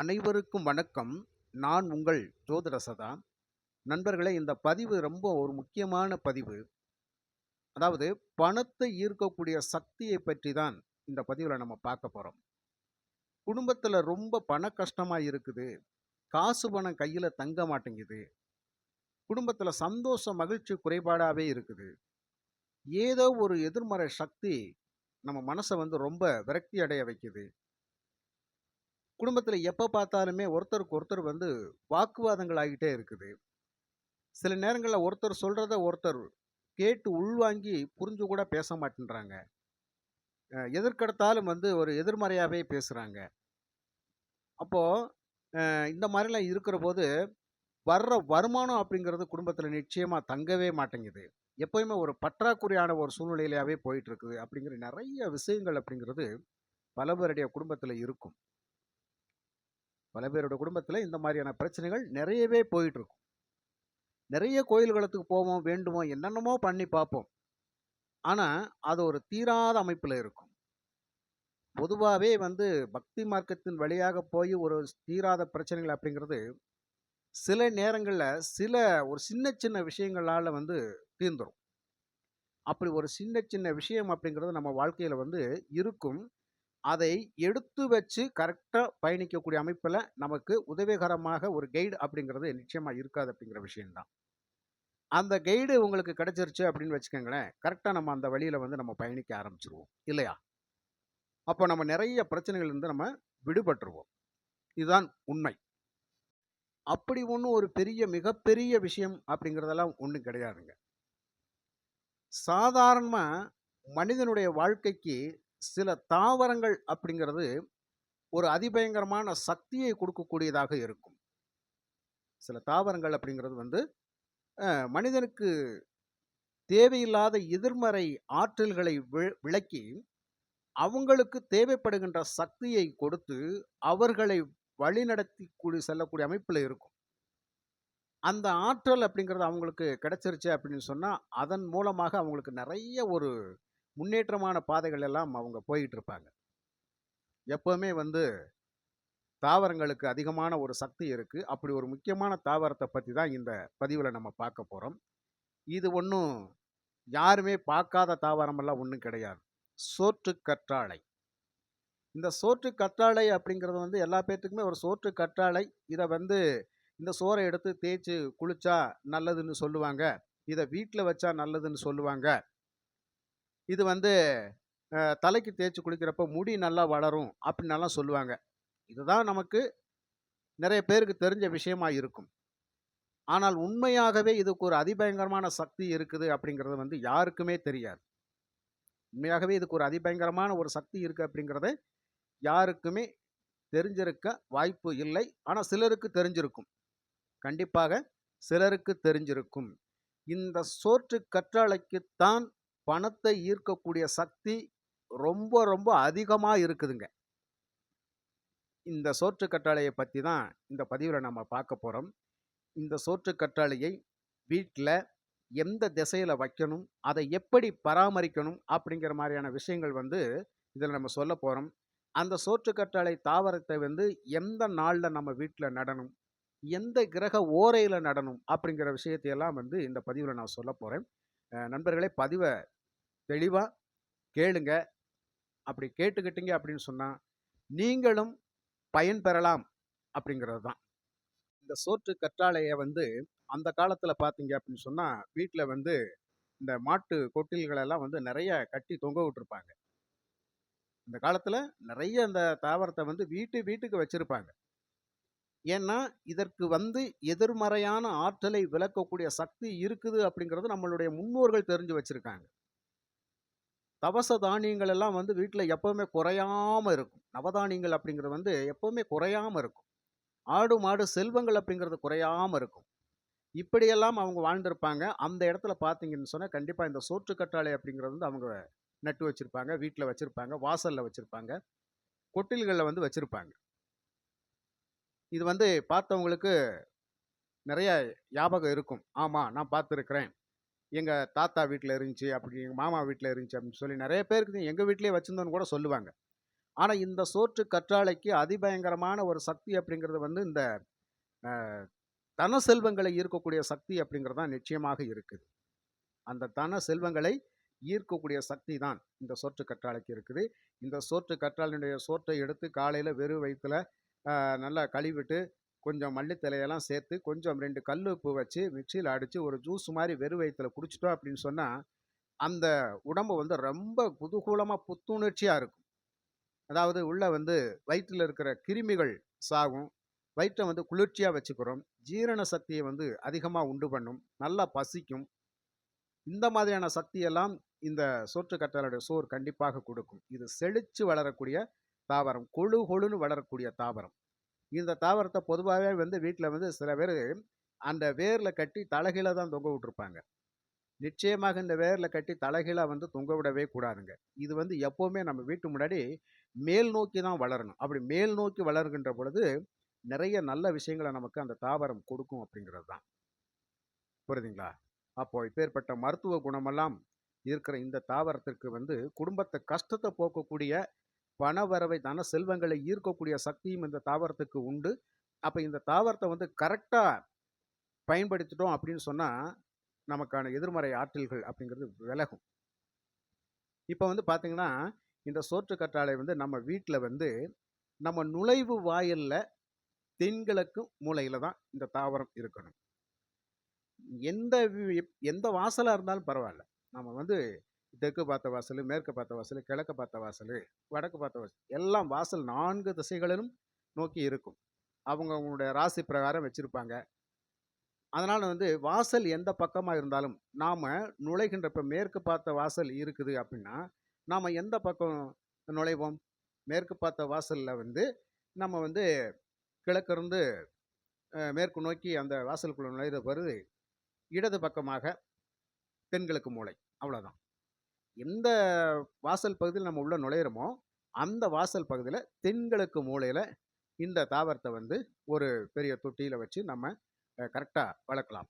அனைவருக்கும் வணக்கம். நான் உங்கள் ஜோதிட சதா. நண்பர்களே, இந்த பதிவு ரொம்ப ஒரு முக்கியமான பதிவு. அதாவது பணத்தை ஈர்க்கக்கூடிய சக்தியை பற்றி தான் இந்த பதிவுல நம்ம பார்க்க போறோம். குடும்பத்துல ரொம்ப பண கஷ்டமா இருக்குது. காசு பணம் கையில தங்க மாட்டேங்குது. குடும்பத்துல சந்தோஷம், மகிழ்ச்சி குறைபாடாவே இருக்குது. ஏதோ ஒரு எதிர்மறை சக்தி நம்ம மனச ரொம்ப விரக்தி அடைய வைக்குது. குடும்பத்துல எப்ப பார்த்தாலுமே ஒருத்தருக்கு ஒருத்தர் வாக்குவாதங்கள் ஆகிட்டே இருக்குது. சில நேரங்கள்ல ஒருத்தர் சொல்றத ஒருத்தர் கேட்டு உள்வாங்கி புரிஞ்சு கூட பேச மாட்டேன்றாங்க. எதற்கெடுத்தாலும் ஒரு எதிர்மறையாவே பேசுறாங்க. அப்போ இந்த மாரிலாம் இருக்கிறபோது, வர்ற வருமானம் அப்படிங்கிறது குடும்பத்தில நிச்சயமா தங்கவே மாட்டேங்குது. எப்பவுமே ஒரு பற்றாக்குறையான ஒரு சூழ்நிலையிலாவே போயிட்டு இருக்குது. அப்படிங்கிற நெறைய விஷயங்கள் அப்படிங்கிறது பல பேருடைய குடும்பத்தில இருக்கும். பல பேரோட குடும்பத்தில இந்த மாரியான பிரச்சனைகள் நெறையவே போயிட்டு இருக்கும். நெறைய கோயில்களுக்கு போவோம், வேண்டுவோம், என்னென்னமோ பண்ணி பார்ப்போம். ஆனா, அது ஒரு தீராத அமைப்பில இருக்கும். பொதுவாவே பக்தி மார்க்கத்தின் வழியாக போய் ஒரு தீராத பிரச்சனைகள் அப்படிங்கிறது, சில நேரங்கள்ல சில ஒரு சின்ன சின்ன விஷயங்களால தீர்ந்துரும். அப்படி ஒரு சின்ன சின்ன விஷயம் அப்படிங்கிறது நம்ம வாழ்க்கையில இருக்கும். அதை எடுத்து வச்சு கரெக்ட்டா பயணிக்கக்கூடிய அமைப்புல நமக்கு உதவிகரமாக ஒரு கைடு அப்படிங்கிறது நிச்சயமா இருக்காது அப்படிங்கிற விஷயம் தான். அந்த கைடு உங்களுக்கு கிடைச்சிருச்சு அப்படின்னு வச்சுக்கங்களேன், கரெக்ட்டா நம்ம அந்த வழியில நம்ம பயணிக்க ஆரம்பிச்சுருவோம். இல்லையா? அப்போ நம்ம நெறைய பிரச்சனைகள்லருந்து நம்ம விடுபட்டுருவோம். இதுதான் உண்மை. அப்படி ஒண்ணும் ஒரு மிகப்பெரிய விஷயம் அப்படிங்கிறதெல்லாம் ஒண்ணும் கிடையாதுங்க. சாதாரணமா மனிதனுடைய வாழ்க்கைக்கு சில தாவரங்கள் அப்படிங்கிறது ஒரு அதிபயங்கரமான சக்தியை கொடுக்கக்கூடியதாக இருக்கும். சில தாவரங்கள் அப்படிங்கிறது மனிதனுக்கு தேவையில்லாத எதிர்மறை ஆற்றல்களை விலக்கி, அவங்களுக்கு தேவைப்படுகின்ற சக்தியை கொடுத்து, அவர்களை வழிநடத்தி செல்லக்கூடிய அமைப்பில இருக்கும். அந்த ஆற்றல் அப்படிங்கிறது அவங்களுக்கு கிடைச்சிருச்சு அப்படின்னு சொன்னா, அதன் மூலமாக அவங்களுக்கு நெறைய ஒரு முன்னேற்றமான பாதைகள் எல்லாம் அவங்க போயிட்டு இருப்பாங்க. எப்பவுமே தாவரங்களுக்கு அதிகமான ஒரு சக்தி இருக்கு. அப்படி ஒரு முக்கியமான தாவரத்த பத்தி தான் இந்த பதிவுல நம்ம பார்க்க போறோம். இது ஒண்ணும் யாருமே பார்க்காத தாவரமெல்லாம் ஒண்ணும் கிடையாது. சோற்றுக் கற்றாழை. இந்த சோற்றுக் கற்றாழை அப்படிங்கிறது எல்லா பேத்துக்குமே ஒரு சோற்றுக் கற்றாழை. இத இந்த சோற எடுத்து தேய்ச்சு குளிச்சா நல்லதுன்னு சொல்லுவாங்க. இத வீட்ல வச்சா நல்லதுன்னு சொல்லுவாங்க. இது தலைக்கு தேய்ச்சு குளிக்கிறப்ப முடி நல்லா வளரும் அப்படின்னெல்லாம் சொல்லுவாங்க. இதுதான் நமக்கு நெறைய பேருக்கு தெரிஞ்ச விஷயமா இருக்கும். ஆனால் உண்மையாகவே இதுக்கு ஒரு அதிபயங்கரமான சக்தி இருக்குது அப்படிங்கிறது யாருக்குமே தெரியாது. உண்மையாகவே இதுக்கு ஒரு அதிபயங்கரமான ஒரு சக்தி இருக்கு அப்படிங்கிறத யாருக்குமே தெரிஞ்சிருக்க வாய்ப்பு இல்லை. ஆனா சிலருக்கு தெரிஞ்சிருக்கும். கண்டிப்பாக சிலருக்கு தெரிஞ்சிருக்கும். இந்த சோற்று கற்றாழைக்குத்தான் பணத்தை ஈர்க்கக்கூடிய சக்தி ரொம்ப ரொம்ப அதிகமா இருக்குதுங்க. இந்த சோற்று கற்றாழைய பத்தி தான் இந்த பதிவுல நம்ம பார்க்க போறோம். இந்த சோற்று கற்றாழையை வீட்ல எந்த திசையில வைக்கணும், அதை எப்படி பராமரிக்கணும் அப்படிங்கிற மாரியான விஷயங்கள் இதுல நம்ம சொல்லப் போறோம். அந்த சோற்று கற்றாழை தாவரத்தை எந்த நாள்ல நம்ம வீட்ல நடணும், எந்த கிரக ஓரையில நடணும் அப்படிங்கிற விஷயத்தை எல்லாம் இந்த பதிவுல நான் சொல்லப் போறேன். நண்பர்களே, பதிவ தெளிவா கேளுங்க. அப்படி கேட்டுக்கிட்டீங்க அப்படின்னு சொன்னா, நீங்களும் பயன்பெறலாம் அப்படிங்கிறது தான். இந்த சோற்று கற்றாழைய அந்த காலத்துல பார்த்தீங்க அப்படின்னு சொன்னா, வீட்ல இந்த மாட்டு கொட்டில்கள் எல்லாம் நெறைய கட்டி தொங்க விட்டுருப்பாங்க. இந்த காலத்துல நெறைய இந்த தாவரத்த வீட்டுக்கு வச்சிருப்பாங்க. ஏன்னா, இதற்கு எதிர்மறையான ஆற்றலை விலக்கக்கூடிய சக்தி இருக்குது அப்படிங்கிறது நம்மளுடைய முன்னோர்கள் தெரிஞ்சு வச்சிருக்காங்க. தவச தானியங்கள் எல்லாம் வீட்ல எப்பவுமே குறையாம இருக்கும். நவதானியங்கள் அப்படிங்கிறது எப்பவுமே குறையாம இருக்கும். ஆடு, மாடு செல்வங்கள் அப்படிங்கிறது குறையாம இருக்கும். இப்படியெல்லாம் அவங்க வாழ்ந்திருப்பாங்க. அந்த இடத்துல பார்த்தீங்கன்னு சொன்னா, கண்டிப்பா இந்த சோற்று கற்றாழை அப்படிங்கிறது அவங்க நட்டு வச்சிருப்பாங்க. வீட்ல வச்சிருப்பாங்க. வாசல்ல வச்சிருப்பாங்க. கொட்டில்கள்ல வச்சிருப்பாங்க. இது பார்த்தவங்களுக்கு நெறைய ஞாபகம் இருக்கும். ஆமா, நான் பார்த்துருக்கிறேன். எங்க தாத்தா வீட்ல இருந்துச்சு, அப்படி எங்க மாமா வீட்ல இருந்துச்சு அப்படின்னு சொல்லி நெறைய பேருக்கு எங்க வீட்லயே வச்சிருந்தோம்னு கூட சொல்லுவாங்க. ஆனா, இந்த சோற்று கற்றாழைக்கு அதிபயங்கரமான ஒரு சக்தி அப்படிங்கிறது வந்து இந்த அ தன செல்வங்களை ஈர்க்கக்கூடிய சக்தி அப்படிங்கிறது தான் நிச்சயமாக இருக்குது. அந்த தன செல்வங்களை ஈர்க்கக்கூடிய சக்தி தான் இந்த சோற்று கற்றாழைக்கு இருக்குது. இந்த சோற்று கற்றாழையினுடைய சோற்றை எடுத்து காலையில வெறும் வயித்துல நல்லா கழுவிட்டு, கொஞ்சம் மல்லி தழையெல்லாம் சேர்த்து, கொஞ்சம் 2 கல் உப்பு வச்சு மிக்ஸியில அடிச்சு ஒரு ஜூஸ் மாரி வெறும் வயித்துல குடிச்சிட்டோம் அப்படின்னு சொன்னா, அந்த உடம்பு வந்து ரொம்ப குதூகூலமா புத்துணர்ச்சியா இருக்கும். அதாவது உள்ள வந்து வயிற்றில இருக்கிற கிருமிகள் சாகும். வயிற்ற வந்து குளிர்ச்சியா வச்சுக்கிறோம். ஜீரண சக்திய வந்து அதிகமா உண்டு பண்ணும். நல்லா பசிக்கும். இந்த மாதிரியான சக்தியெல்லாம் இந்த சோற்று கற்றாழையுடைய சோறு கண்டிப்பாக குடுக்கும். இது செழிச்சு வளரக்கூடிய தாவரம். கொழு கொழுன்னு வளரக்கூடிய தாவரம். இந்த தாவரத்த பொதுவாவே வந்து வீட்ல வந்து சில பேரு அந்த வேர்ல கட்டி தலைகீழா தான் தொங்க விட்டுருப்பாங்க. நிச்சயமாக இந்த வேர்ல கட்டி தலைகீழா வந்து தொங்க விடவே கூடாதுங்க. இது வந்து எப்பவுமே நம்ம வீட்டு முன்னாடி மேல் நோக்கி தான் வளரணும். அப்படி மேல் நோக்கி வளர்கின்ற பொழுது, நிறைய நல்ல விஷயங்கள நமக்கு அந்த தாவரம் கொடுக்கும் அப்படிங்கிறது தான். புரியுதுங்களா? அப்போ இப்பேற்பட்ட மருத்துவ குணமெல்லாம் இருக்கிற இந்த தாவரத்திற்கு வந்து குடும்பத்த கஷ்டத்த போக்கக்கூடிய பணவரவை, தன செல்வங்களை ஈர்க்கக்கூடிய சக்தியும் இந்த தாவரத்துக்கு உண்டு. அப்ப இந்த தாவரத்த வந்து கரெக்ட்டா பயன்படுத்திட்டோம் அப்படின்னு சொன்னா, நமக்கான எதிர்மறை ஆற்றல்கள் அப்படிங்கிறது விலகும். இப்ப வந்து பார்த்தீங்கன்னா, இந்த சோற்று கற்றாழை வந்து நம்ம வீட்ல வந்து நம்ம நுழைவு வாயில்ல தென்கிழக்கு மூலையில தான் இந்த தாவரம் இருக்கணும். எந்த வாசலா இருந்தாலும் பரவால்ல. நம்ம வந்து தெற்கு பார்த்த வாசலு, மேற்கு பார்த்த வாசலு, கிழக்கு பார்த்த வாசலு, வடக்கு பார்த்த வாசல் எல்லாம் வாசல் 4 திசைகளிலும் நோக்கி இருக்கும். அவங்கவங்களுடைய ராசி பிரகாரம் வச்சிருப்பாங்க. அதனால வந்து வாசல் எந்த பக்கமா இருந்தாலும், நாம நுழைகின்ற இப்ப மேற்கு பார்த்த வாசல் இருக்குது அப்படின்னா, நாம எந்த பக்கம் நுழைவோம்? மேற்கு பார்த்த வாசல்ல வந்து நம்ம வந்து கிழக்கிருந்து மேற்கு நோக்கி அந்த வாசலுக்குள்ள நுழையிற பொழுது, இடது பக்கமாக தென்கிழக்கு மூலை. அவ்வளோதான். எந்த வாசல் பகுதியில நம்ம உள்ள நுழையிறோமோ, அந்த வாசல் பகுதியில தென்கிழக்கு மூலையில இந்த தாவரத்த வந்து ஒரு பெரிய தொட்டியில வச்சு நம்ம கரெக்ட்டா வளர்க்கலாம்.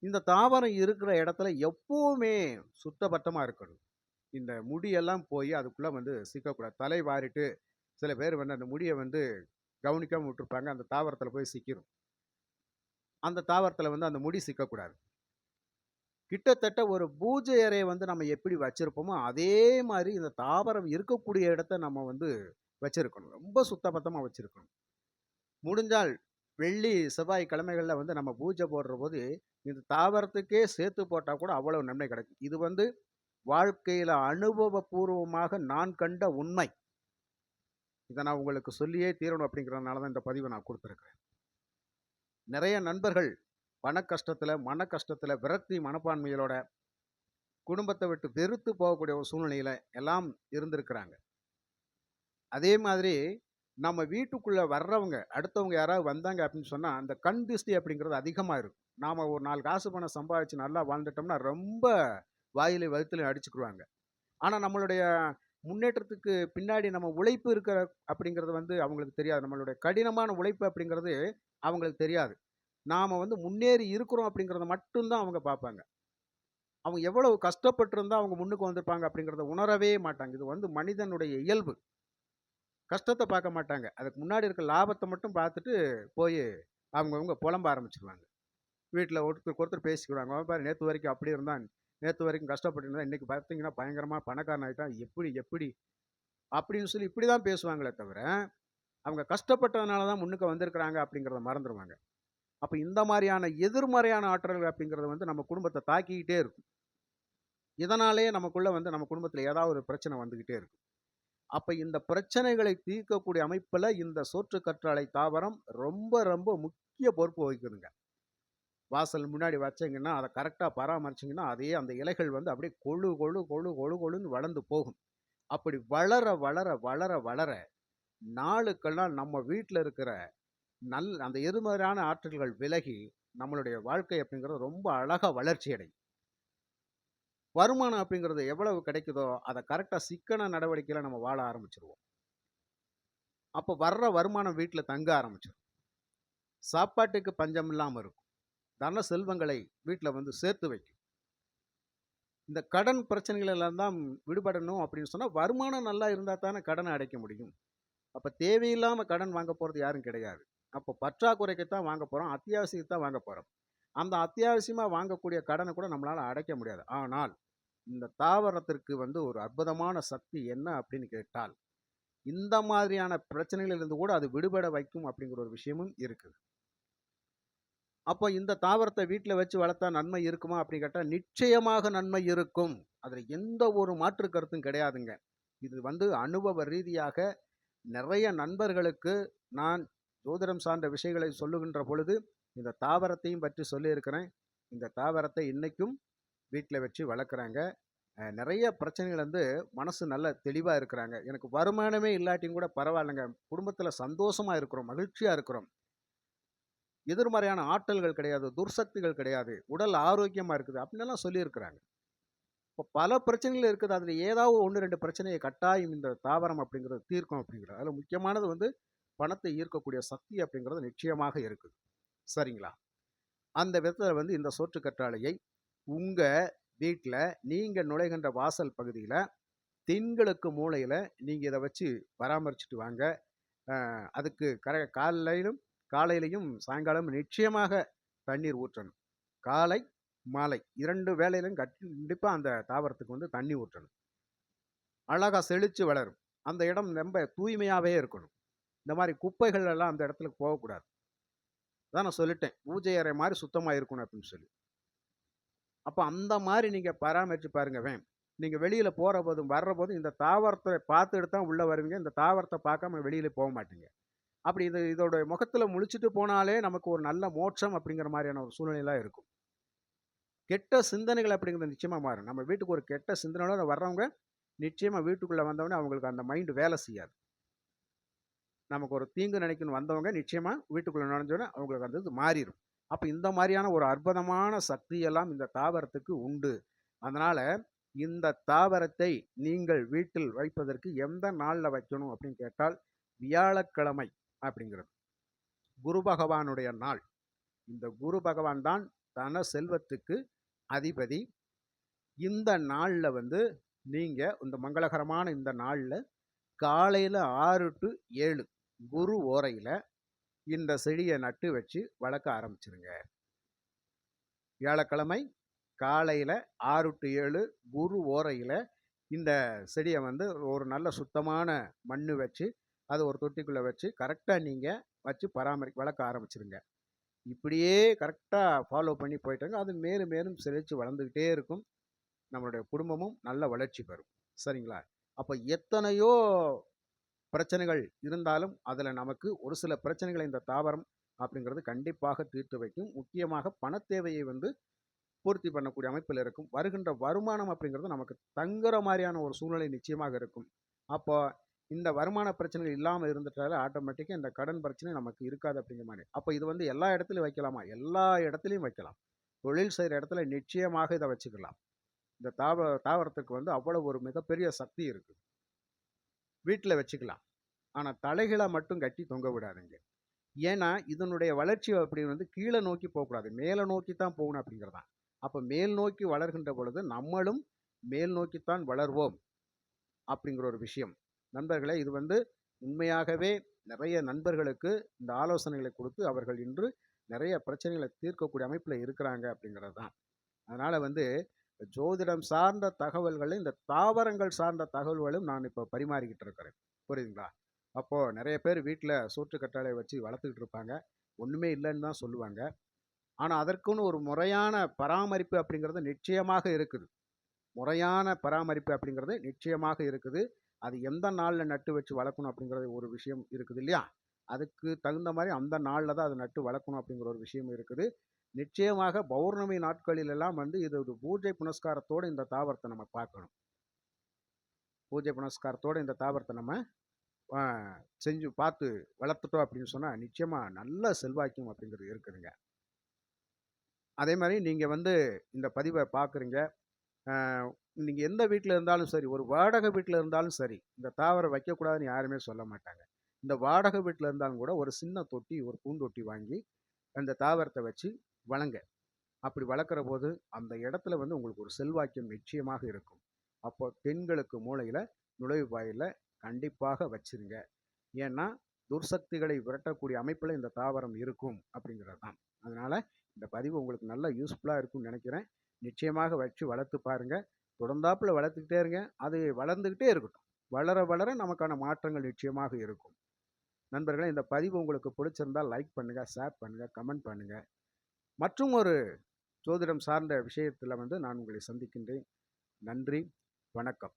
இந்த தாவரம் இருக்கிற இடத்துல எப்பவுமே சுத்தபத்தமா இருக்கணும். இந்த முடியெல்லாம் போய் அதுக்குள்ள வந்து சிக்கக்கூடாது. தலை வாரிட்டு சில பேர் வந்து அந்த முடிய வந்து கவனிக்காம விட்டுருப்பாங்க. அந்த தாவரத்துல போய் சிக்கிரும். அந்த தாவரத்துல வந்து அந்த முடி சிக்கக்கூடாது. கிட்டத்தட்ட ஒரு பூஜை அறைய வந்து நம்ம எப்படி வச்சிருப்போமோ, அதே மாரி இந்த தாவரம் இருக்கக்கூடிய இடத்த நம்ம வந்து வச்சிருக்கணும். ரொம்ப சுத்தபத்தமா வச்சிருக்கணும். முடிஞ்சால் வெள்ளி, செவ்வாய் கிழமைகள்ல வந்து நம்ம பூஜை போடுறபோது, இந்த தாவரத்துக்கே சேர்த்து போட்டா கூட அவ்வளவு நன்மை கிடைக்கும். இது வந்து வாழ்க்கையில அனுபவபூர்வமாக நான் கண்ட உண்மை. இத நான் உங்களுக்கு சொல்லியே தீரணும் அப்படிங்கிறதுனால தான் இந்த பதிவ நான் குடுத்திருக்கிறேன். நெறைய நண்பர்கள் பண கஷ்டத்துல, மன கஷ்டத்துல, விரக்தி மனப்பான்மைகளோட குடும்பத்த விட்டு வெறுத்து போகக்கூடிய ஒரு சூழ்நிலையில எல்லாம் இருந்திருக்கிறாங்க. அதே மாதிரி நம்ம வீட்டுக்குள்ள வர்றவங்க, அடுத்தவங்க யாராவது வந்தாங்க அப்படின்னு சொன்னா, அந்த கண் திருஷ்டி அப்படிங்கிறது அதிகமா இருக்கும். நாம ஒரு 4 காசு பணம் சம்பாதிச்சு நல்லா வாழ்ந்துட்டோம்னா, ரொம்ப வாயிலயும் வயித்துலயும் அடிச்சுக்குருவாங்க. ஆனா நம்மளுடைய முன்னேற்றத்துக்கு பின்னாடி நம்ம உழைப்பு இருக்கிற அப்படிங்கிறது வந்து அவங்களுக்கு தெரியாது. நம்மளுடைய கடினமான உழைப்பு அப்படிங்கிறது அவங்களுக்கு தெரியாது. நாம வந்து முன்னேறி இருக்கிறோம் அப்படிங்கிறத மட்டும் தான் அவங்க பார்ப்பாங்க. அவங்க எவ்வளவு கஷ்டப்பட்டிருந்தா அவங்க முன்னுக்கு வந்திருப்பாங்க அப்படிங்கிறத உணரவே மாட்டாங்க. இது வந்து மனிதனுடைய இயல்பு. கஷ்டத்த பார்க்க மாட்டாங்க. அதுக்கு முன்னாடி இருக்க லாபத்த மட்டும் பார்த்துட்டு போயி அவங்கவங்க புலம்ப ஆரம்பிச்சுருவாங்க. வீட்ல ஒருத்தருக்கு ஒருத்தர் பேசிக்குவாங்க. "அவன் பாரு நேத்து வரைக்கும் அப்படி இருந்தான். நேத்து வரைக்கும் கஷ்டப்பட்டு இருந்தான். இன்னைக்கு பார்த்தீங்கன்னா பயங்கரமா பணக்காரன் ஆயிட்டான். எப்படி எப்படி?" அப்படின்னு சொல்லி இப்படி தான் பேசுவாங்களே தவிர, அவங்க கஷ்டப்பட்டதுனால தான் முன்னுக்கு வந்திருக்கிறாங்க அப்படிங்கிறத மறந்துருவாங்க. அப்ப இந்த மாரியான எதிர்மறையான ஆற்றல்கள் அப்படிங்கிறது வந்து நம்ம குடும்பத்த தாக்கிக்கிட்டே இருக்கும். இதனாலேயே நமக்குள்ள வந்து நம்ம குடும்பத்தில ஏதாவது ஒரு பிரச்சனை வந்துகிட்டே இருக்கும். அப்ப இந்த பிரச்சனைகளை தீர்க்கக்கூடிய அமைப்புல இந்த சோற்று கற்றாழை தாவரம் ரொம்ப ரொம்ப முக்கிய பொறுப்பு வகிக்குதுங்க. வாசல் முன்னாடி வச்சீங்கன்னா, அத கரெக்ட்டா பராமரிச்சீங்கன்னா, அதே அந்த இலைகள் வந்து அப்படியே கொழு கொழு கொழு கொழு கொழுன்னு வளர்ந்து போகும். அப்படி வளர வளர வளர வளர நாளுக்கு நாள் நம்ம வீட்ல இருக்கிற அந்த எதிர்மறையான ஆற்றல்கள் விலகி, நம்மளுடைய வாழ்க்கை அப்படிங்கிறது ரொம்ப அழகா வளர்ச்சி அடையும். வருமானம் அப்படிங்கிறது எவ்வளவு கிடைக்குதோ, அத கரெக்ட்டா சிக்கன நடவடிக்கையில நம்ம வாழ ஆரம்பிச்சுருவோம். அப்ப வர்ற வருமானம் வீட்ல தங்க ஆரம்பிச்சுரும். சாப்பாட்டுக்கு பஞ்சம் இல்லாம இருக்கும். தன செல்வங்களை வீட்ல வந்து சேர்த்து வைக்கும். இந்த கடன் பிரச்சனைகள் எல்லாம் தான் விடுபடணும் அப்படின்னு சொன்னா, வருமானம் நல்லா இருந்தா தானே கடன அடைக்க முடியும். அப்ப தேவையில்லாம கடன் வாங்க போறது யாரும் கிடையாது. அப்போ பற்றாக்குறைக்கு தான் வாங்க போறோம். அத்தியாவசியத்துக்கு தான் வாங்க போறோம். அந்த அத்தியாவசியமா வாங்கக்கூடிய கடன கூட நம்மளால அடைக்க முடியாது. ஆனால், இந்த தாவரத்திற்கு வந்து ஒரு அற்புதமான சக்தி என்ன அப்படின்னு கேட்டால், இந்த மாதிரியான பிரச்சனைகளிலிருந்து கூட அது விடுபட வைக்கும் அப்படிங்கிற ஒரு விஷயமும் இருக்குது. அப்போ இந்த தாவரத்த வீட்ல வச்சு வளர்த்தா நன்மை இருக்குமா அப்படின்னு கேட்டா, நிச்சயமாக நன்மை இருக்கும். அதுல எந்த ஒரு மாற்று கருத்தும் கிடையாதுங்க. இது வந்து அனுபவ ரீதியாக நிறைய நண்பர்களுக்கு நான் ஜோதிடம் சார்ந்த விஷயங்களை சொல்லுகின்ற பொழுது, இந்த தாவரத்தையும் பற்றி சொல்லியிருக்கிறேன். இந்த தாவரத்தை இன்னைக்கும் வீட்ல வச்சு வளர்க்குறாங்க. நெறைய பிரச்சனைகள் வந்து மனசு நல்ல தெளிவா இருக்கிறாங்க. எனக்கு வருமானமே இல்லாட்டியும் கூட பரவாயில்லங்க. குடும்பத்தில சந்தோஷமா இருக்கிறோம், மகிழ்ச்சியா இருக்கிறோம். எதிர்மறையான ஆற்றல்கள் கிடையாது, துர்சக்திகள் கிடையாது, உடல் ஆரோக்கியமா இருக்குது அப்படின்னுலாம் சொல்லியிருக்கிறாங்க. இப்போ பல பிரச்சனைகள் இருக்குது. அதில ஏதாவது 1, 2 பிரச்சனைய கட்டாயம் இந்த தாவரம் அப்படிங்கிறது தீர்க்கும் அப்படிங்கிறது. அதில முக்கியமானது வந்து பணத்தை ஈர்க்கக்கூடிய சக்தி அப்படிங்கிறது நிச்சயமாக இருக்குது. சரிங்களா? அந்த விதத்தில வந்து இந்த சோற்று கற்றாழையை உங்க வீட்ல நீங்க நுழைகின்ற வாசல் பகுதியில தென்கிழக்கு மூலையில நீங்க இத வச்சு பராமரிச்சுட்டு வாங்க. அதுக்கு காலையிலயும் சாயங்காலமும் நிச்சயமாக தண்ணீர் ஊற்றணும். காலை, மாலை 2 வேளையிலும் கண்டிப்பா அந்த தாவரத்துக்கு வந்து தண்ணி ஊற்றணும். அழகா செழிச்சு வளரும். அந்த இடம் ரொம்ப தூய்மையாவே இருக்கணும். இந்த மாரி குப்பைகள் எல்லாம் அந்த இடத்துக்கு போகக்கூடாது. அதான் நான் சொல்லிட்டேன். பூஜை அறை மாரி சுத்தமா இருக்கணும் அப்படின்னு சொல்லி. அப்ப அந்த மாரி நீங்க பராமரிச்சு பாருங்கவேன். நீங்க வெளியில போறபோதும், வர்றபோதும் இந்த தாவரத்த பார்த்துட்டு தான் உள்ள வருவீங்க. இந்த தாவரத்த பார்க்காம வெளியில போ மாட்டீங்க. அப்படி இதோட முகத்துல முழிச்சுட்டு போனாலே நமக்கு ஒரு நல்ல மோட்சம் அப்படிங்கிற மாரியான ஒரு சூழ்நிலைலாம் இருக்கும். கெட்ட சிந்தனைகள் அப்படிங்கிறது நிச்சயமா மாறும். நம்ம வீட்டுக்கு ஒரு கெட்ட சிந்தனையோட வர்றவங்க, நிச்சயமா வீட்டுக்குள்ள வந்தவுடனே அவங்களுக்கு அந்த மைண்ட் வேலை செய்யாது. நமக்கு ஒரு தீங்கு நினைக்கணும்னு வந்தவங்க நிச்சயமா வீட்டுக்குள்ள நுழைஞ்சோனே அவங்களுக்கு அந்த இது மாறிரும். அப்ப இந்த மாரியான ஒரு அற்புதமான சக்தியெல்லாம் இந்த தாவரத்துக்கு உண்டு. அதனால இந்த தாவரத்தை நீங்கள் வீட்டில் வைப்பதற்கு எந்த நாள்ல வைக்கணும் அப்படின்னு கேட்டால், வியாழக்கிழமை அப்படிங்கிறது. குரு பகவானுடைய நாள். இந்த குரு பகவான் தான் தன செல்வத்துக்கு அதிபதி. இந்த நாள்ல வந்து நீங்க இந்த மங்களகரமான இந்த நாள்ல காலையில 6 to 7 குரு ஓரையில இந்த செடிய நட்டு வச்சு வளர்க்க ஆரம்பிச்சுருங்க. வியாழக்கிழமை காலையில 6 to 7 குரு ஓரையில இந்த செடிய வந்து ஒரு நல்ல சுத்தமான மண்ணு வச்சு, அத ஒரு தொட்டிக்குள்ள வச்சு கரெக்ட்டா நீங்க வச்சு வளர்க்க ஆரம்பிச்சுருங்க. இப்படியே கரெக்ட்டா ஃபாலோ பண்ணி போயிட்டங்க. அது மேலும் மேலும் செழிச்சு வளர்ந்துகிட்டே இருக்கும். நம்மளுடைய குடும்பமும் நல்ல வளர்ச்சி பெறும். சரிங்களா? அப்ப எத்தனையோ பிரச்சனைகள் இருந்தாலும், அதுல நமக்கு ஒரு சில பிரச்சனைகளை இந்த தாவரம் அப்படிங்கிறது கண்டிப்பாக தீர்த்து வைக்கும். முக்கியமாக பணத் தேவையை வந்து பூர்த்தி பண்ணக்கூடிய அமைப்பில் இருக்கும். வருகின்ற வருமானம் அப்படிங்கிறது நமக்கு தங்குற மாரியான ஒரு சூழ்நிலை நிச்சயமாக இருக்கும். அப்போ இந்த வருமான பிரச்சனைகள் இல்லாம இருந்துட்டாலே ஆட்டோமேட்டிக்கா இந்த கடன் பிரச்சனை நமக்கு இருக்காது அப்படிங்கிற மாரி. அப்ப இது வந்து எல்லா இடத்துலயும் வைக்கலாமா? எல்லா இடத்துலயும் வைக்கலாம். தொழில் செய்ற இடத்துல நிச்சயமாக இத வச்சுக்கலாம். இந்த தாவரத்துக்கு வந்து அவ்வளவு ஒரு மிகப்பெரிய சக்தி இருக்கு. வீட்ல வச்சுக்கலாம். ஆனா தலைகீழா மட்டும் கட்டி தொங்க விடாதீங்க. ஏன்னா, இதனுடைய வளர்ச்சி அப்படி வந்து கீழ நோக்கி போக்கூடாது. மேல நோக்கி தான் போகணும் அப்படிங்கிறதான். அப்ப மேல் நோக்கி வளர்கின்ற பொழுது, நம்மளும் மேல் நோக்கித்தான் வளர்வோம் அப்படிங்கிற ஒரு விஷயம். நண்பர்களே, இது வந்து உண்மையாகவே நிறைய நண்பர்களுக்கு இந்த ஆலோசனைகளை கொடுத்து, அவர்கள் இன்று நிறைய பிரச்சனைகளை தீர்க்கக்கூடிய அமைப்புல இருக்கிறாங்க அப்படிங்கிறது தான். அதனால வந்து ஜோதிடம் சார்ந்த தகவல்களை, இந்த தாவரங்கள் சார்ந்த தகவல்களும் நான் இப்ப பரிமாறிக்கிட்டு இருக்கிறேன். புரியுதுங்களா? அப்போ நெறைய பேர் வீட்ல சோற்று கற்றாழை வச்சு வளர்த்துக்கிட்டு இருப்பாங்க. ஒண்ணுமே இல்லன்னு தான் சொல்லுவாங்க. ஆனா, அதற்குன்னு ஒரு முறையான பராமரிப்பு அப்படிங்கிறது நிச்சயமாக இருக்குது. முறையான பராமரிப்பு அப்படிங்கிறது நிச்சயமாக இருக்குது. அது எந்த நாள்ல நட்டு வச்சு வளர்க்கணும் அப்படிங்கிறது ஒரு விஷயம் இருக்குது இல்லையா? அதுக்கு தகுந்த மாரி அந்த நாள்ல தான் அத நட்டு வளர்க்கணும் அப்படிங்கிற ஒரு விஷயம் இருக்குது. நிச்சயமாக பௌர்ணமி நாட்களில் எல்லாம் வந்து இது ஒரு பூஜை புனஸ்காரத்தோட இந்த தாவரத்த நம்ம பார்க்கணும். பூஜை புனஸ்காரத்தோட இந்த தாவரத்த நம்ம அ செஞ்சு பார்த்து வளர்த்துட்டோம் அப்படின்னு சொன்னா, நிச்சயமா நல்ல செல்வாக்கியம் அப்படிங்கிறது இருக்குதுங்க. அதே மாரி நீங்க வந்து இந்த பதிவ பார்க்குறீங்க. அ நீங்க எந்த வீட்ல இருந்தாலும் சரி, ஒரு வாடகை வீட்ல இருந்தாலும் சரி, இந்த தாவரம் வைக்கக்கூடாதுன்னு யாருமே சொல்ல மாட்டாங்க. இந்த வாடகை வீட்ல இருந்தாலும் கூட ஒரு சின்ன தொட்டி, ஒரு பூந்தொட்டி வாங்கி அந்த தாவரத்த வச்சு வளங்க. அப்படி வளர்க்குற போது அந்த இடத்துல வந்து உங்களுக்கு ஒரு செல்வாக்கியம் நிச்சயமாக இருக்கும். அப்போ பெண்களுக்கு மூளையில் நுழைவு வாயில கண்டிப்பாக வச்சிருங்க. ஏன்னா துர்சக்திகளை விரட்டக்கூடிய அமைப்பில் இந்த தாவரம் இருக்கும் அப்படிங்கிறது தான். அதனால் இந்த பதிவு உங்களுக்கு நல்ல யூஸ்ஃபுல்லாக இருக்கும்னு நினைக்கிறேன். நிச்சயமாக வச்சு வளர்த்து பாருங்கள். தொடர்ந்தாப்புல வளர்த்துக்கிட்டே இருங்க. அது வளர்ந்துக்கிட்டே இருக்கட்டும். வளர வளர நமக்கான மாற்றங்கள் நிச்சயமாக இருக்கும். நண்பர்களே, இந்த பதிவு உங்களுக்கு பிடிச்சிருந்தால் லைக் பண்ணுங்கள், ஷேர் பண்ணுங்கள், கமெண்ட் பண்ணுங்கள். மற்றும் ஒரு ஜோதிடம் சார்ந்த விஷயத்தில் வந்து நான் உங்களை சந்திக்கின்றேன். நன்றி, வணக்கம்.